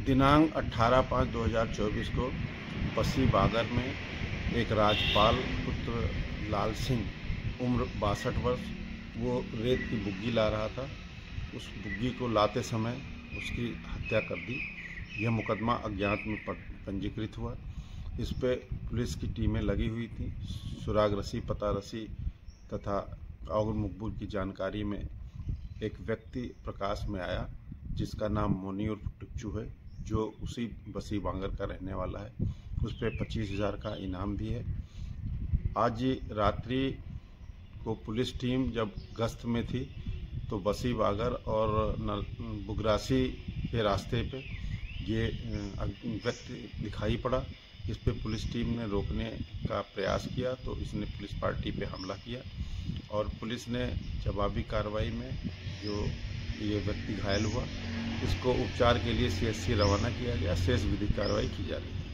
दिनांक 18/5/2024 को बसी बागर में एक राजपाल पुत्र लाल सिंह उम्र 62 वर्ष वो रेत की बुग्गी ला रहा था। उस बुग्गी को लाते समय उसकी हत्या कर दी। यह मुकदमा अज्ञात में पंजीकृत हुआ। इस पे पुलिस की टीमें लगी हुई थी। सुराग रसी, पता रसी तथा और मकबूल की जानकारी में एक व्यक्ति प्रकाश में आया जिसका नाम मोनी उर्फ टिच्चू है, जो उसी बसी बांगर का रहने वाला है। उस पर 25,000 का इनाम भी है। आज रात्रि को पुलिस टीम जब गश्त में थी तो बसी बागर और बुगरासी के रास्ते पे ये व्यक्ति दिखाई पड़ा। इस पे पुलिस टीम ने रोकने का प्रयास किया तो इसने पुलिस पार्टी पे हमला किया और पुलिस ने जवाबी कार्रवाई में जो ये व्यक्ति घायल हुआ, इसको उपचार के लिए CHC रवाना किया गया। शेष विधिक कार्रवाई की जा रही है।